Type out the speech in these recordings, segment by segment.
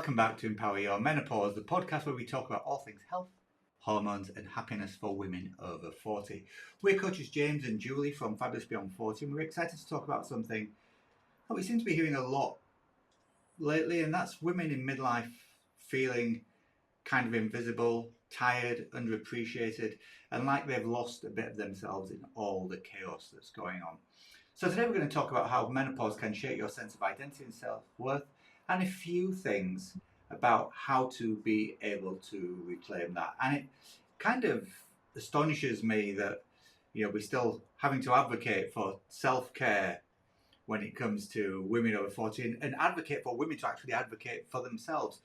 Welcome back to Empower Your Menopause, the podcast where we talk about all things health, hormones and happiness for women over 40. We're coaches James and Juli from Fabulous Beyond 40, and we're excited to talk about something that we seem to be hearing a lot lately, and that's women in midlife feeling kind of invisible, tired, underappreciated, and like they've lost a bit of themselves in all the chaos that's going on. So today we're going to talk about how menopause can shape your sense of identity and self-worth, and a few things about how to be able to reclaim that. And it kind of astonishes me that we're still having to advocate for self-care when it comes to women over 40 and advocate for women to actually advocate for themselves.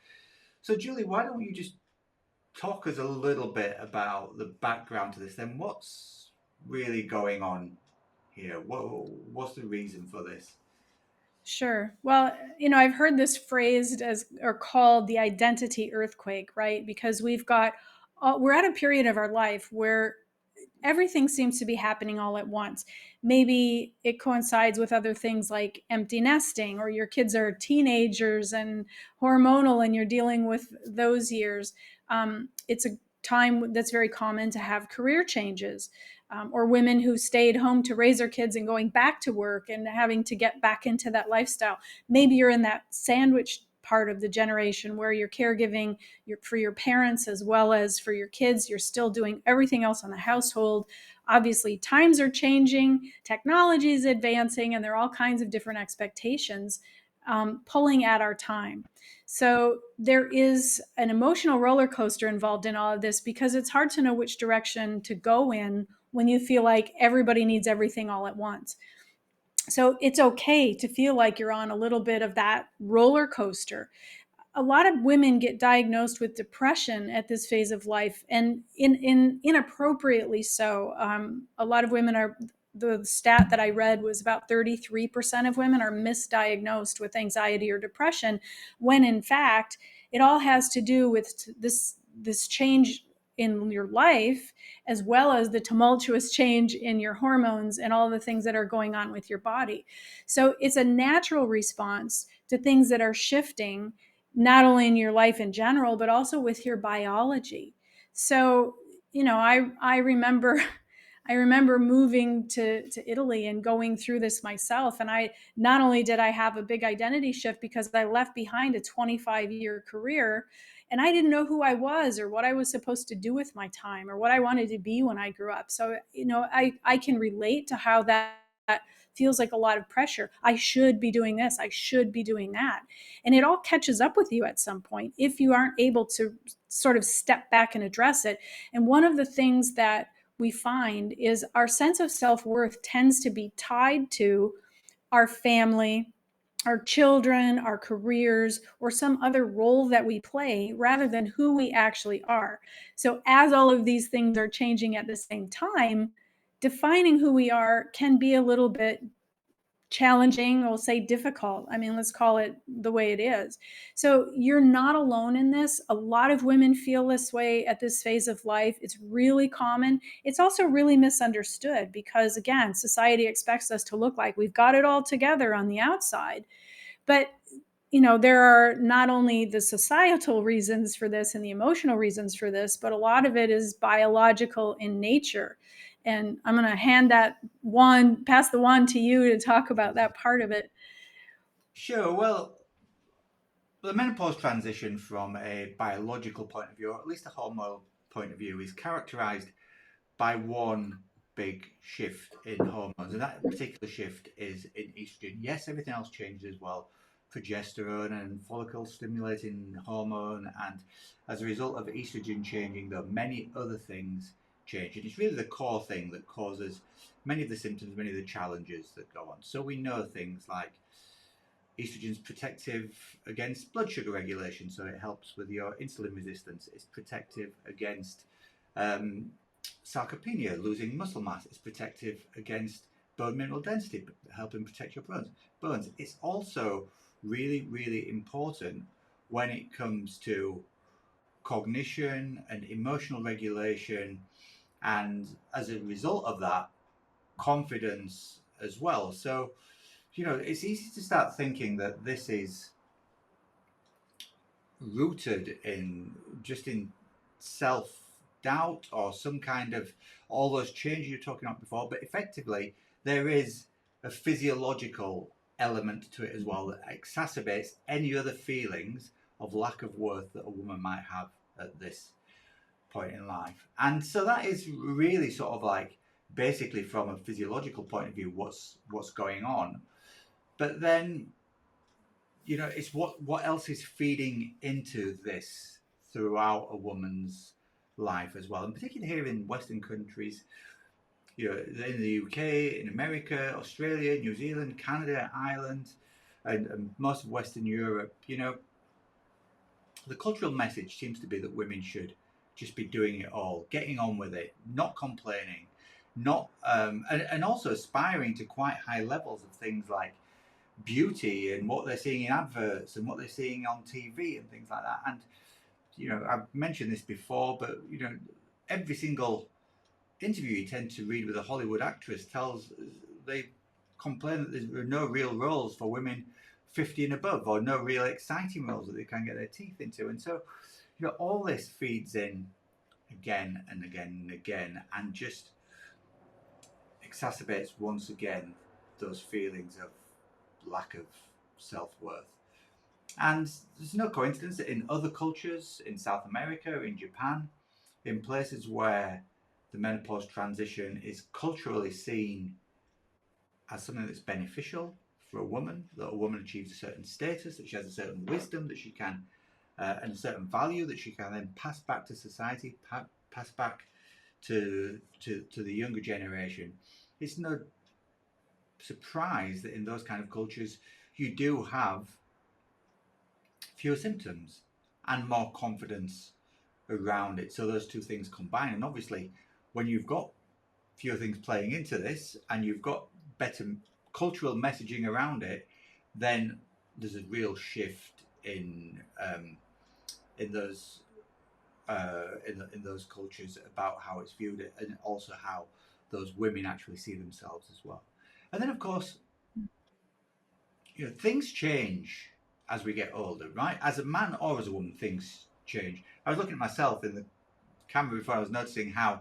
So Julie, why don't you just talk us a little bit about the background to this then? What's really going on here? What's the reason for this? Sure. Well, I've heard this phrased as or called the identity earthquake, right? Because we're at a period of our life where everything seems to be happening all at once. Maybe it coincides with other things like empty nesting, or your kids are teenagers and hormonal and you're dealing with those years. It's a time that's very common to have career changes, or women who stayed home to raise their kids and going back to work and having to get back into that lifestyle. Maybe you're in that sandwich part of the generation where you're caregiving for your parents as well as for your kids. You're still doing everything else on the household. Obviously, times are changing, technology is advancing, and there are all kinds of different expectations pulling at our time. So there is an emotional roller coaster involved in all of this, because it's hard to know which direction to go in when you feel like everybody needs everything all at once. So it's okay to feel like you're on a little bit of that roller coaster. A lot of women get diagnosed with depression at this phase of life, and inappropriately so. A lot of women are, the stat that I read was about 33% of women are misdiagnosed with anxiety or depression, when in fact it all has to do with this change in your life, as well as the tumultuous change in your hormones and all the things that are going on with your body. So it's a natural response to things that are shifting, not only in your life in general, but also with your biology. So, I remember I remember moving to Italy and going through this myself. And not only did I have a big identity shift because I left behind a 25-year career, and I didn't know who I was or what I was supposed to do with my time or what I wanted to be when I grew up. So, I can relate to how that feels like a lot of pressure. I should be doing this. I should be doing that. And it all catches up with you at some point if you aren't able to sort of step back and address it. And one of the things that we find is our sense of self-worth tends to be tied to our family, our children, our careers, or some other role that we play rather than who we actually are. So as all of these things are changing at the same time, defining who we are can be a little bit challenging, we'll say difficult. I mean, let's call it the way it is. So you're not alone in this. A lot of women feel this way at this phase of life. It's really common. It's also really misunderstood because, again, society expects us to look like we've got it all together on the outside. But there are not only the societal reasons for this and the emotional reasons for this, but a lot of it is biological in nature. And I'm going to pass the wand to you to talk about that part of it. Sure. Well, the menopause transition from a biological point of view, or at least a hormonal point of view, is characterized by one big shift in hormones, and that particular shift is in estrogen. Yes, everything else changes as well, progesterone and follicle stimulating hormone, and as a result of estrogen changing, though, many other things change. And it's really the core thing that causes many of the symptoms, many of the challenges that go on. So we know things like estrogen's protective against blood sugar regulation, so it helps with your insulin resistance. It's protective against sarcopenia, losing muscle mass. It's protective against bone mineral density, helping protect your bones. It's also really, really important when it comes to cognition and emotional regulation, and as a result of that, confidence as well. So, it's easy to start thinking that this is rooted in just in self doubt or some kind of all those changes you're talking about before, but effectively there is a physiological element to it as well that exacerbates any other feelings of lack of worth that a woman might have at this point in life. And so that is really sort of like basically from a physiological point of view what's going on. But then it's what else is feeding into this throughout a woman's life as well, and particularly here in Western countries, in the UK, in America, Australia, New Zealand, Canada, Ireland, and most of Western Europe. The cultural message seems to be that women should just be doing it all, getting on with it, not complaining, not and also aspiring to quite high levels of things like beauty and what they're seeing in adverts and what they're seeing on TV and things like that. And I've mentioned this before, but every single interview you tend to read with a Hollywood actress they complain that there are no real roles for women 50 and above, or no real exciting roles that they can get their teeth into. And so all this feeds in again and again and again, and just exacerbates once again those feelings of lack of self-worth. And there's no coincidence that in other cultures, in South America, in Japan, in places where the menopause transition is culturally seen as something that's beneficial for a woman, that a woman achieves a certain status, that she has a certain wisdom that she can, and a certain value that she can then pass back to society, pass back to the younger generation. It's no surprise that in those kind of cultures you do have fewer symptoms and more confidence around it. So those two things combine, and obviously when you've got fewer things playing into this and you've got better cultural messaging around it, then there's a real shift in those in those cultures about how it's viewed, and also how those women actually see themselves as well. And then of course, things change as we get older, right? As a man or as a woman, things change. I was looking at myself in the camera before. I was noticing how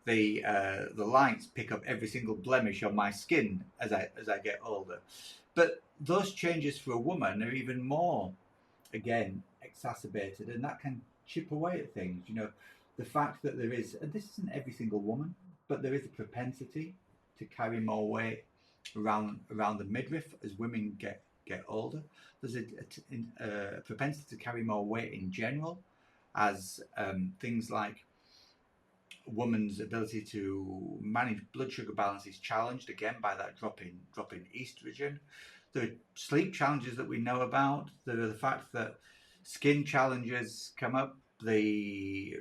the lights pick up every single blemish on my skin as I get older. But those changes for a woman are even more, again, exacerbated, and that can chip away at things. The fact that there is, and this isn't every single woman, but there is a propensity to carry more weight around the midriff as women get older. There's a propensity to carry more weight in general, as things like a woman's ability to manage blood sugar balance is challenged again by that drop in estrogen. There are sleep challenges that we know about. There are the fact that skin challenges come up, the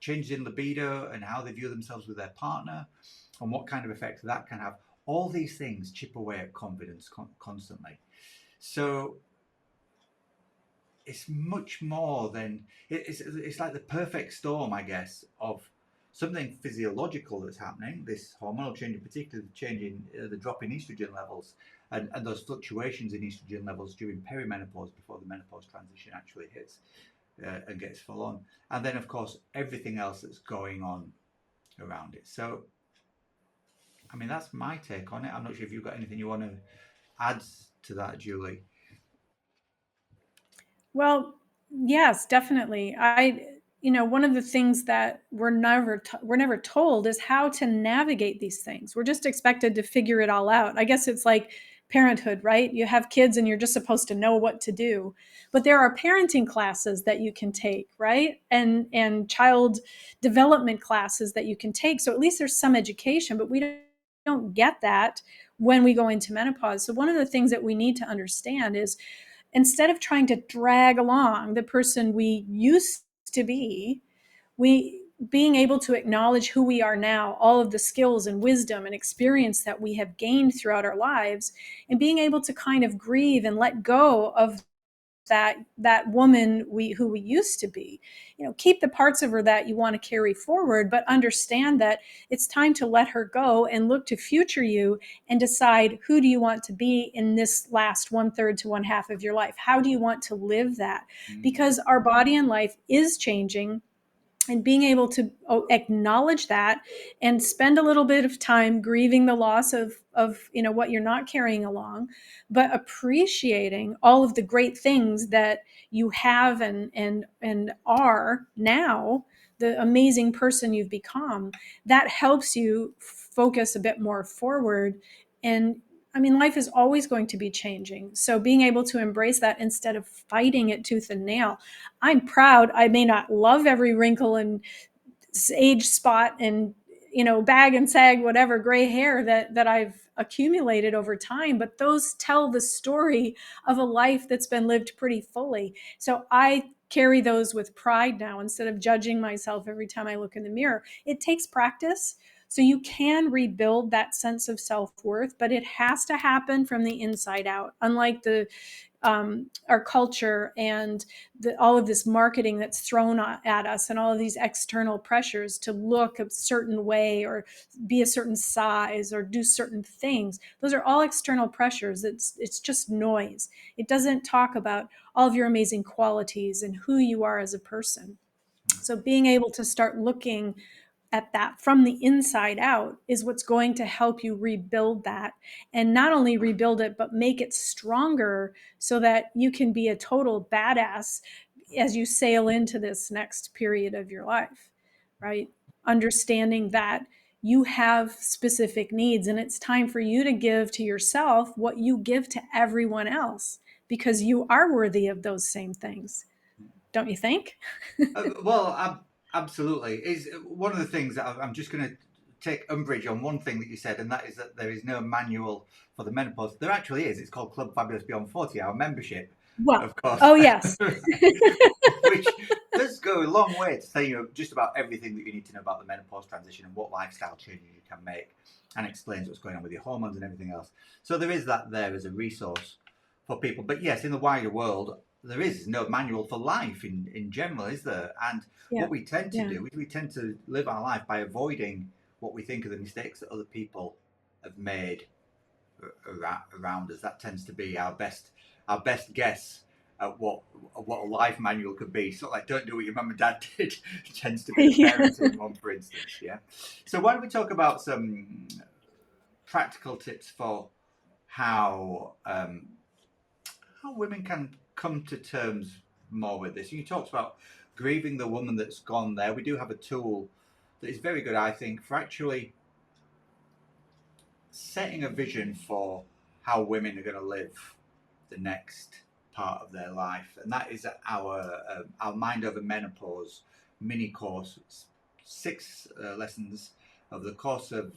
changes in libido and how they view themselves with their partner, and what kind of effect that can have. All these things chip away at confidence constantly. So it's much more than it's like the perfect storm, I guess, of something physiological that's happening, this hormonal change, in particular the change in the drop in estrogen levels, and those fluctuations in estrogen levels during perimenopause before the menopause transition actually hits and gets full on. And then, of course, everything else that's going on around it. So, I mean, that's my take on it. I'm not sure if you've got anything you want to add to that, Julie. Well, yes, definitely. One of the things that we're never told is how to navigate these things. We're just expected to figure it all out. I guess it's like parenthood, right? You have kids and you're just supposed to know what to do. But there are parenting classes that you can take, right? And child development classes that you can take. So at least there's some education, but we don't get that when we go into menopause. So one of the things that we need to understand is, instead of trying to drag along the person we used to be, we being able to acknowledge who we are now, all of the skills and wisdom and experience that we have gained throughout our lives, and being able to kind of grieve and let go of that woman who we used to be. Keep the parts of her that you want to carry forward, but understand that it's time to let her go and look to future you and decide, who do you want to be in this last 1/3 to 1/2 of your life? How do you want to live that? Because our body and life is changing, and being able to acknowledge that and spend a little bit of time grieving the loss of what you're not carrying along, but appreciating all of the great things that you have and are now, the amazing person you've become, that helps you focus a bit more forward. And I mean, life is always going to be changing. So being able to embrace that instead of fighting it tooth and nail. I'm proud. I may not love every wrinkle and age spot and bag and sag, whatever, gray hair that I've accumulated over time, but those tell the story of a life that's been lived pretty fully. So I carry those with pride now, instead of judging myself every time I look in the mirror. It takes practice. So you can rebuild that sense of self-worth, but it has to happen from the inside out. Unlike our culture and all of this marketing that's thrown at us, and all of these external pressures to look a certain way or be a certain size or do certain things. Those are all external pressures. It's just noise. It doesn't talk about all of your amazing qualities and who you are as a person. So being able to start looking at that from the inside out is what's going to help you rebuild that, and not only rebuild it, but make it stronger so that you can be a total badass as you sail into this next period of your life, right? Understanding that you have specific needs, and it's time for you to give to yourself what you give to everyone else, because you are worthy of those same things. Don't you think? Absolutely. Is one of the things that I'm just going to take umbrage on one thing that you said, and that is that there is no manual for the menopause. There actually is. It's called Club Fabulous Beyond 40, our membership, Well, of course. oh yes. Which does go a long way to tell you just about everything that you need to know about the menopause transition and what lifestyle changes you can make, and explains what's going on with your hormones and everything else. So there is that there as a resource for people. But yes, in the wider world, there is no manual for life in general, is there? And what we tend to do is we tend to live our life by avoiding what we think are the mistakes that other people have made around us. That tends to be our best guess at what a life manual could be. Sort of like, don't do what your mum and dad did. Tends to be the parenting one, for instance. Yeah. So why don't we talk about some practical tips for how women can come to terms more with this? You talked about grieving the woman that's gone there. We do have a tool that is very good, I think, for actually setting a vision for how women are going to live the next part of their life, and that is our Mind Over Menopause mini course. It's 6 lessons over the course of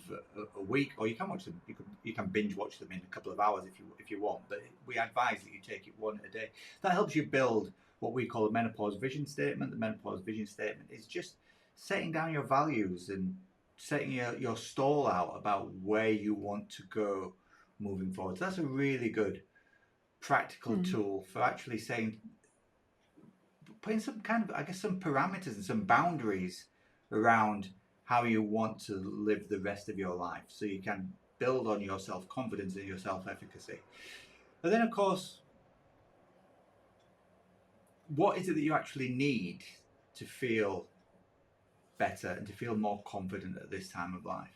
a week, or you can watch them. You can binge watch them in a couple of hours if you want. But we advise that you take it one a day. That helps you build what we call a menopause vision statement. The menopause vision statement is just setting down your values and setting your stall out about where you want to go moving forward. So that's a really good practical tool for actually saying, putting some kind of, I guess, some parameters and some boundaries around how you want to live the rest of your life, so you can build on your self-confidence and your self-efficacy. But then, of course, what is it that you actually need to feel better and to feel more confident at this time of life?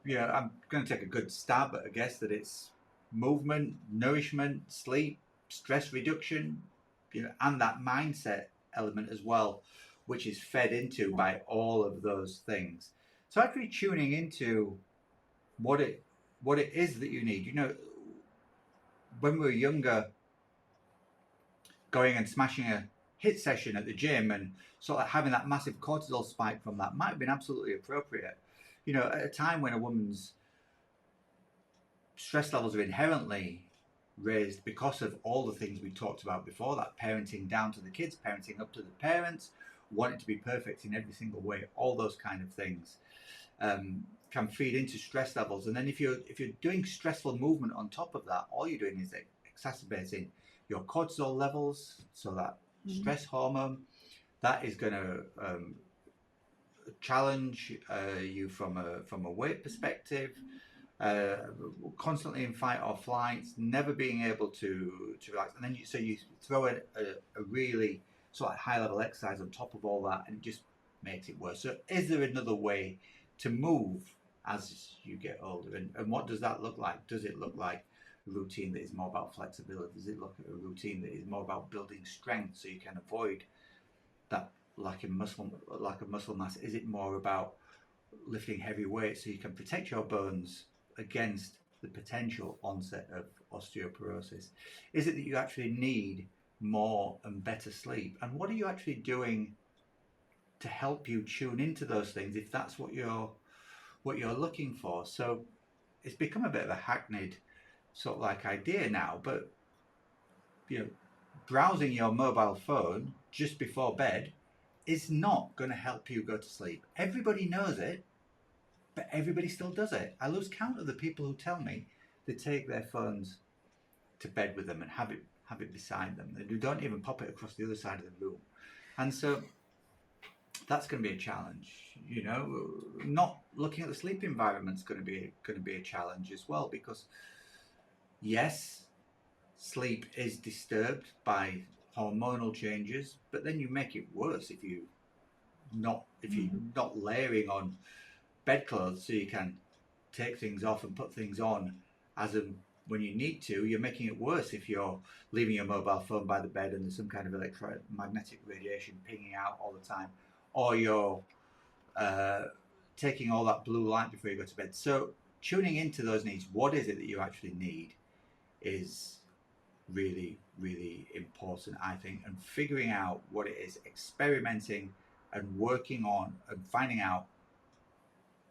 I'm going to take a good stab at a guess that it's movement, nourishment, sleep, stress reduction, and that mindset element as well, which is fed into by all of those things. So actually tuning into what it is that you need. When we were younger, going and smashing a hit session at the gym and sort of having that massive cortisol spike from that might have been absolutely appropriate. At a time when a woman's stress levels are inherently raised because of all the things we talked about before, that parenting down to the kids, parenting up to the parents, wanting to be perfect in every single way, all those kind of things can feed into stress levels. And then if you're doing stressful movement on top of that, all you're doing is exacerbating your cortisol levels, so that stress hormone, that is going to challenge you from a weight perspective. Constantly in fight or flight, never being able to relax, and then you throw a really sort of high level exercise on top of all that, and it just makes it worse. So, is there another way to move as you get older, and what does that look like? Does it look like a routine that is more about flexibility? Does it look at a routine that is more about building strength so you can avoid that lack of muscle mass? Is it more about lifting heavy weights so you can protect your bones against the potential onset of osteoporosis? Is it that you actually need more and better sleep? And what are you actually doing to help you tune into those things if that's what you're looking for? So it's become a bit of a hackneyed sort of like idea now, but browsing your mobile phone just before bed is not going to help you go to sleep. Everybody knows it, but everybody still does it. I lose count of the people who tell me they take their phones to bed with them and have it beside them. They don't even pop it across the other side of the room. And so that's going to be a challenge. Not looking at the sleep environment is going to be a challenge as well, because yes, sleep is disturbed by hormonal changes, but then you make it worse if you're not layering on bedclothes so you can take things off and put things on as of when you need to. You're making it worse if you're leaving your mobile phone by the bed and there's some kind of electromagnetic radiation pinging out all the time, or you're taking all that blue light before you go to bed. So tuning into those needs, what is it that you actually need, is really, really important, I think, and figuring out what it is, experimenting and working on and finding out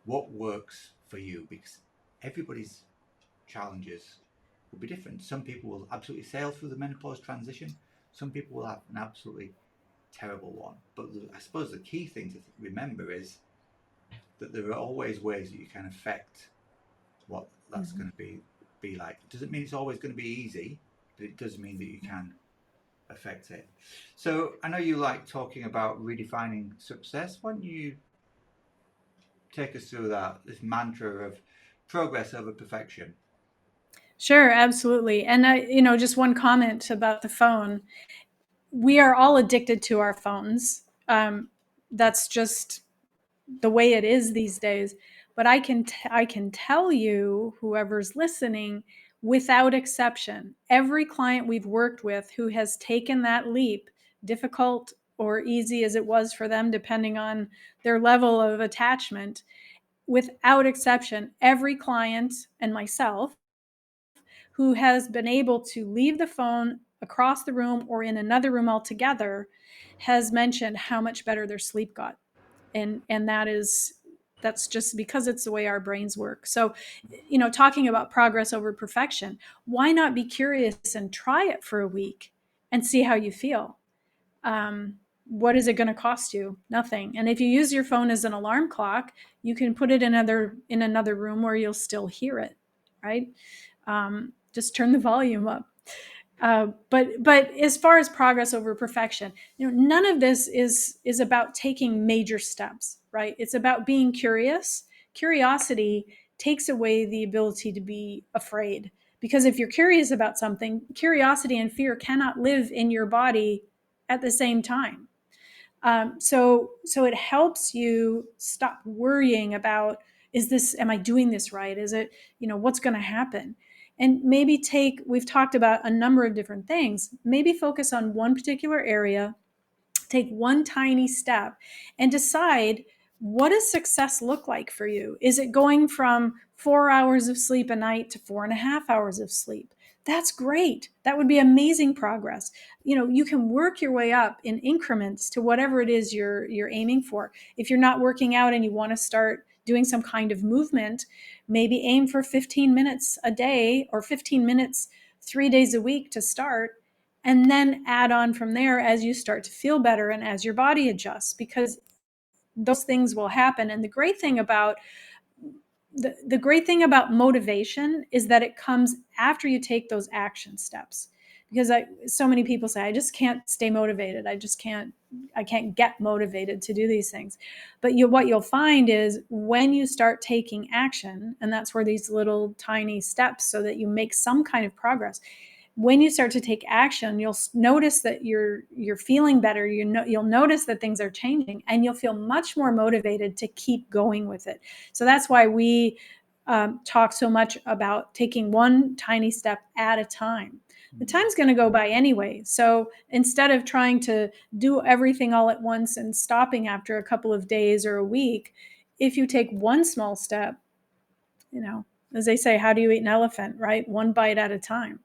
what works for you, because everybody's challenges will be different. Some people will absolutely sail through the menopause transition. Some people will have an absolutely terrible one. But I suppose the key thing to remember is that there are always ways that you can affect what that's going to be like. It doesn't mean it's always going to be easy, but it does mean that you can affect it. So I know you like talking about redefining success. Why don't you take us through this mantra of progress over perfection? Sure, absolutely. And just one comment about the phone. We are all addicted to our phones. That's just the way it is these days. But I can tell you, whoever's listening, without exception, every client we've worked with who has taken that leap, difficult or easy as it was for them, depending on their level of attachment, without exception, every client and myself who has been able to leave the phone across the room or in another room altogether has mentioned how much better their sleep got. And that's just because it's the way our brains work. So, talking about progress over perfection, why not be curious and try it for a week and see how you feel? What is it going to cost you? Nothing. And if you use your phone as an alarm clock, you can put it in another room where you'll still hear it, right? Just turn the volume up. But as far as progress over perfection, none of this is about taking major steps, right? It's about being curious. Curiosity takes away the ability to be afraid, because if you're curious about something, curiosity and fear cannot live in your body at the same time. So it helps you stop worrying about, am I doing this right? Is it, what's going to happen? And maybe we've talked about a number of different things, maybe focus on one particular area, take one tiny step and decide, what does success look like for you? Is it going from 4 hours of sleep a night to 4.5 hours of sleep? That's great. That would be amazing progress. You can work your way up in increments to whatever it is you're aiming for. If you're not working out and you want to start doing some kind of movement, maybe aim for 15 minutes a day or 15 minutes 3 days a week to start, and then add on from there as you start to feel better and as your body adjusts, because those things will happen. And the great thing about motivation is that it comes after you take those action steps. because so many people say, I just can't stay motivated. I can't get motivated to do these things. But what you'll find is when you start taking action, and that's where these little tiny steps so that you make some kind of progress. When you start to take action, you'll notice that you're feeling better. You'll notice that things are changing, and you'll feel much more motivated to keep going with it. So that's why we talk so much about taking one tiny step at a time. The time's going to go by anyway. So instead of trying to do everything all at once and stopping after a couple of days or a week, if you take one small step, as they say, how do you eat an elephant, right? One bite at a time.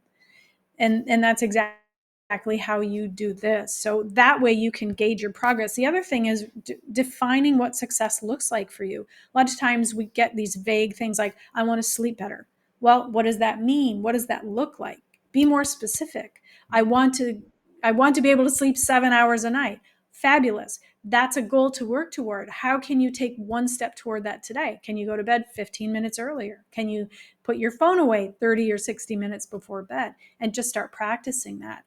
And that's exactly how you do this. So that way you can gauge your progress. The other thing is defining what success looks like for you. A lot of times we get these vague things like, I want to sleep better. Well, what does that mean? What does that look like? Be more specific. I want to be able to sleep 7 hours a night. Fabulous. That's a goal to work toward. How can you take one step toward that today? Can you go to bed 15 minutes earlier? Can you put your phone away 30 or 60 minutes before bed and just start practicing that?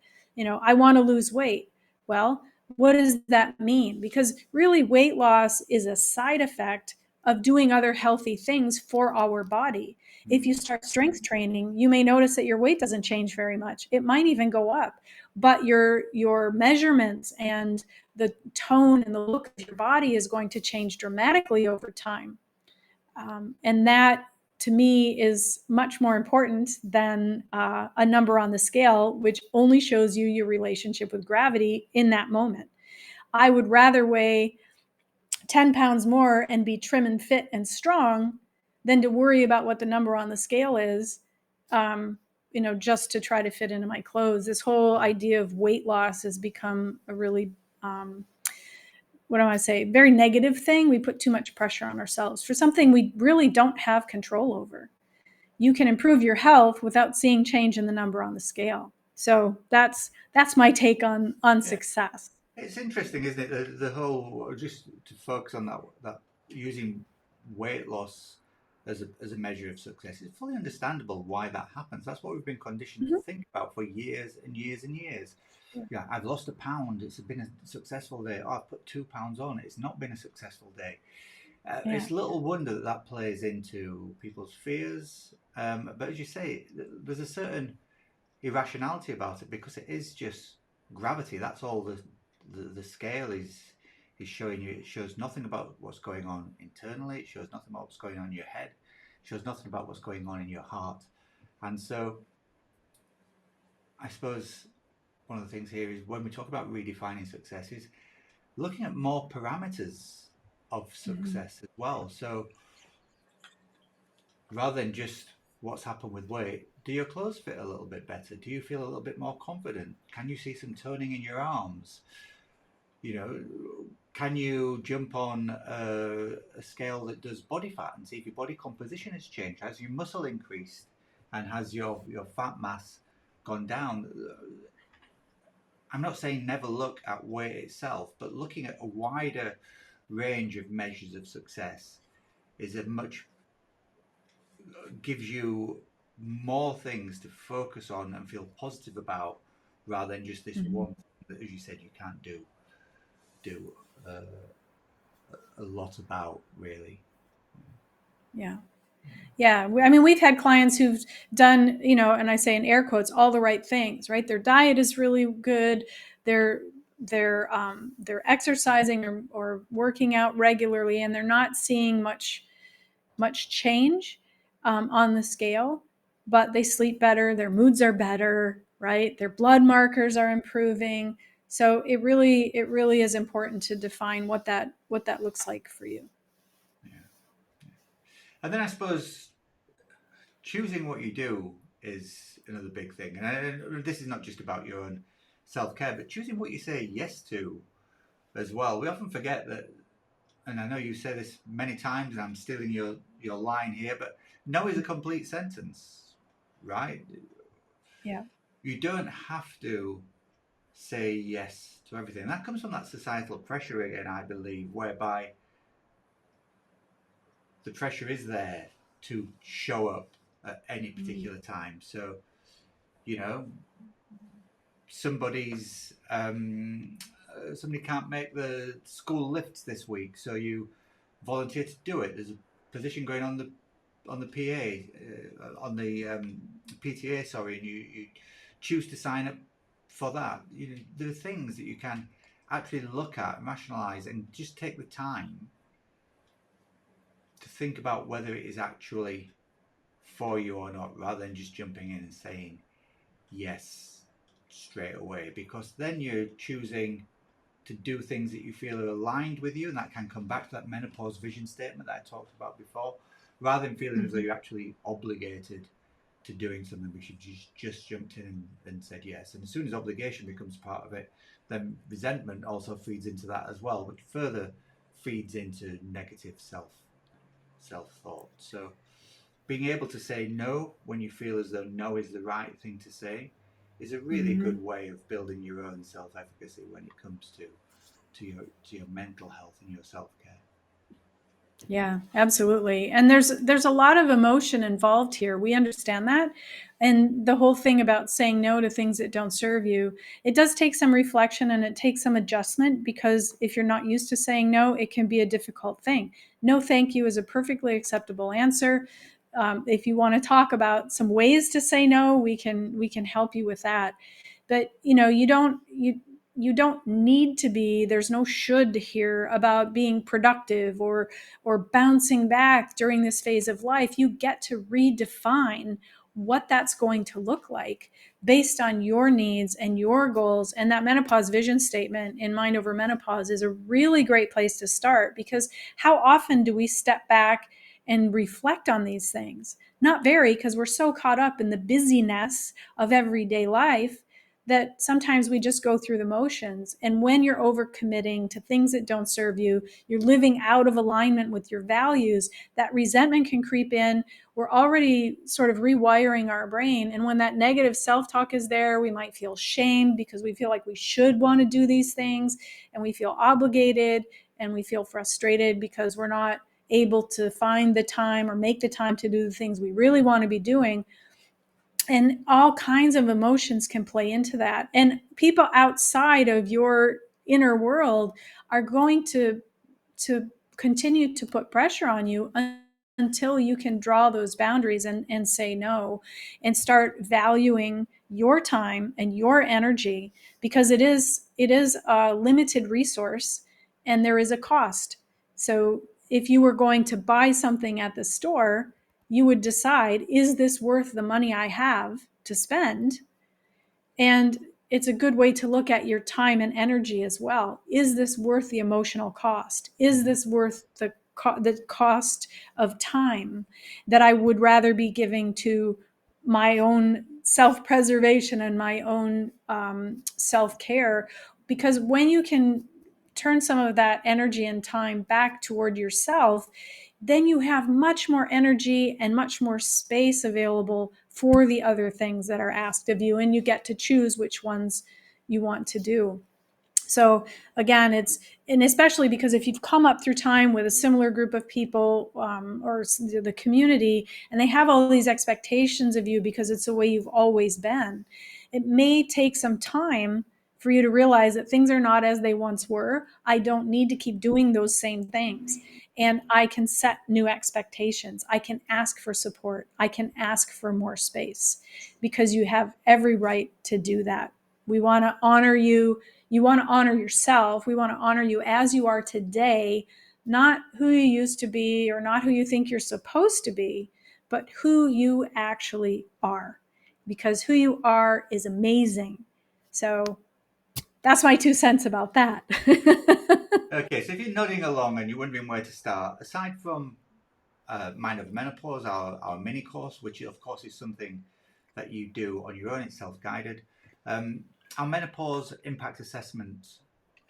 I want to lose weight. Well, what does that mean? Because really, weight loss is a side effect of doing other healthy things for our body. If you start strength training, you may notice that your weight doesn't change very much. It might even go up, but your measurements and the tone and the look of your body is going to change dramatically over time. And that, to me, is much more important than a number on the scale, which only shows you your relationship with gravity in that moment. I would rather weigh 10 pounds more and be trim and fit and strong than to worry about what the number on the scale is, just to try to fit into my clothes. This whole idea of weight loss has become a really, what do I say, very negative thing. We put too much pressure on ourselves for something we really don't have control over. You can improve your health without seeing change in the number on the scale. So that's my take on success. It's interesting, isn't it? The whole, just to focus on that using weight loss as a measure of success. It's fully understandable why that happens. That's what we've been conditioned to think about for years and years and years. Yeah, I've lost a pound. It's been a successful day. Oh, I've put 2 pounds on. It's not been a successful day. It's little wonder that plays into people's fears. But as you say, there's a certain irrationality about it because it is just gravity. That's all the scale is showing you. It shows nothing about what's going on internally. It shows nothing about what's going on in your head. It shows nothing about what's going on in your heart. And so I suppose one of the things here is when we talk about redefining success is looking at more parameters of success as well. So rather than just what's happened with weight, do your clothes fit a little bit better? Do you feel a little bit more confident? Can you see some toning in your arms? Can you jump on a scale that does body fat and see if your body composition has changed? Has your muscle increased and has your fat mass gone down? I'm not saying never look at weight itself, but looking at a wider range of measures of success is gives you more things to focus on and feel positive about rather than just this one thing that, as you said, you can't do a lot about, really. Yeah. I mean, we've had clients who've done, and I say in air quotes, all the right things, right? Their diet is really good. They're exercising or working out regularly, and they're not seeing much change on the scale, but they sleep better. Their moods are better, right? Their blood markers are improving. So it really is important to define what that looks like for you. Yeah. And then I suppose choosing what you do is another big thing. And this is not just about your own self-care, but choosing what you say yes to as well. We often forget that, and I know you say this many times, and I'm stealing your line here, but no is a complete sentence, right? Yeah. You don't have to say yes to everything. That comes from that societal pressure again, I believe, whereby the pressure is there to show up at any particular time. So, you know, somebody can't make the school lifts this week, so you volunteer to do it. There's a position going on the PA on the PTA, sorry, and you choose to sign up for that. There are things that you can actually look at, rationalize, and just take the time to think about whether it is actually for you or not, rather than just jumping in and saying yes straight away, because then you're choosing to do things that you feel are aligned with you, and that can come back to that menopause vision statement that I talked about before, rather than feeling as though you're actually obligated to doing something which you just jumped in and said yes. And as soon as obligation becomes part of it, then resentment also feeds into that as well, which further feeds into negative self-thought. So being able to say no when you feel as though no is the right thing to say is a really good way of building your own self-efficacy when it comes to your mental health and your self-care. Yeah, absolutely. And there's a lot of emotion involved here. We understand that. And the whole thing about saying no to things that don't serve you, it does take some reflection and it takes some adjustment, because if you're not used to saying no, it can be a difficult thing. No, thank you is a perfectly acceptable answer. If you want to talk about some ways to say no, we can help you with that. But you don't need to be, there's no should here about being productive or bouncing back during this phase of life. You get to redefine what that's going to look like based on your needs and your goals. And that menopause vision statement in Mind Over Menopause is a really great place to start, because how often do we step back and reflect on these things? Not very, because we're so caught up in the busyness of everyday life that sometimes we just go through the motions. And when you're overcommitting to things that don't serve you, you're living out of alignment with your values, that resentment can creep in. We're already sort of rewiring our brain. And when that negative self-talk is there, we might feel shame because we feel like we should want to do these things, and we feel obligated, and we feel frustrated because we're not able to find the time or make the time to do the things we really want to be doing. And all kinds of emotions can play into that. And people outside of your inner world are going to continue to put pressure on you until you can draw those boundaries and say no, and start valuing your time and your energy, because it is a limited resource and there is a cost. So if you were going to buy something at the store, you would decide, is this worth the money I have to spend? And it's a good way to look at your time and energy as well. Is this worth the emotional cost? Is this worth the cost of time that I would rather be giving to my own self-preservation and my own self-care? Because when you can turn some of that energy and time back toward yourself, then you have much more energy and much more space available for the other things that are asked of you, and you get to choose which ones you want to do. So again, and especially because if you've come up through time with a similar group of people or the community, and they have all these expectations of you because it's the way you've always been, it may take some time for you to realize that things are not as they once were. I don't need to keep doing those same things. And I can set new expectations. I can ask for support. I can ask for more space, because you have every right to do that. We want to honor you. You want to honor yourself. We want to honor you as you are today, not who you used to be or not who you think you're supposed to be, but who you actually are, because who you are is amazing. So that's my 2 cents about that. Okay, so if you're nodding along and you're wondering where to start, aside from Mind Over Menopause, our mini course, which of course is something that you do on your own, it's self-guided. Our menopause impact assessment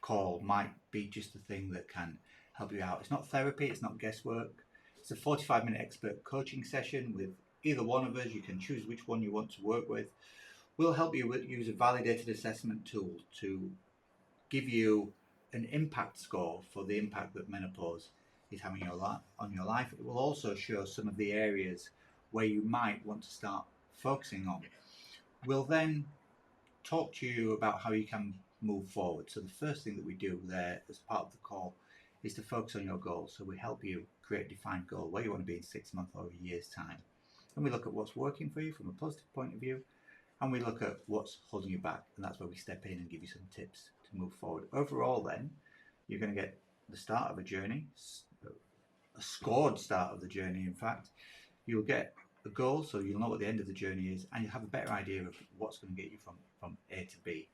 call might be just the thing that can help you out. It's not therapy, it's not guesswork. It's a 45-minute expert coaching session with either one of us. You can choose which one you want to work with. We'll help you use a validated assessment tool to give you an impact score for the impact that menopause is having on your life. It will also show some of the areas where you might want to start focusing on. We'll then talk to you about how you can move forward. So the first thing that we do there as part of the call is to focus on your goals. So we help you create a defined goal, where you want to be in 6 months or a year's time. And we look at what's working for you from a positive point of view, and we look at what's holding you back. And that's where we step in and give you some tips to move forward. Overall, then, you're going to get the start of a journey, a scored start of the journey, in fact. You'll get a goal, so you'll know what the end of the journey is, and you'll have a better idea of what's going to get you from A to B.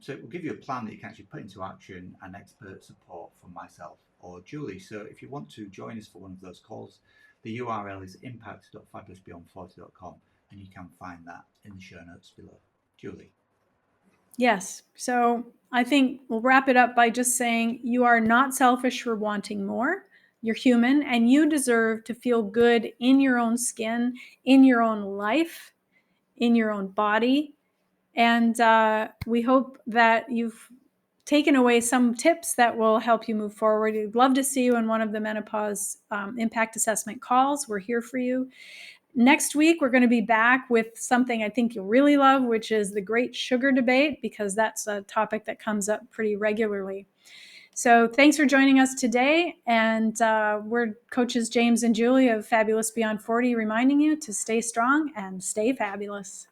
So it will give you a plan that you can actually put into action, and expert support from myself or Julie. So if you want to join us for one of those calls, the URL is impact.fabulousbeyond40.com, and you can find that in the show notes below. Julie. Yes. So I think we'll wrap it up by just saying you are not selfish for wanting more. You're human, and you deserve to feel good in your own skin, in your own life, in your own body. And we hope that you've taken away some tips that will help you move forward. We'd love to see you in one of the menopause impact assessment calls. We're here for you. Next week, we're going to be back with something I think you'll really love, which is the great sugar debate, because that's a topic that comes up pretty regularly. So thanks for joining us today. And we're coaches James and Juli of Fabulous Beyond 40, reminding you to stay strong and stay fabulous.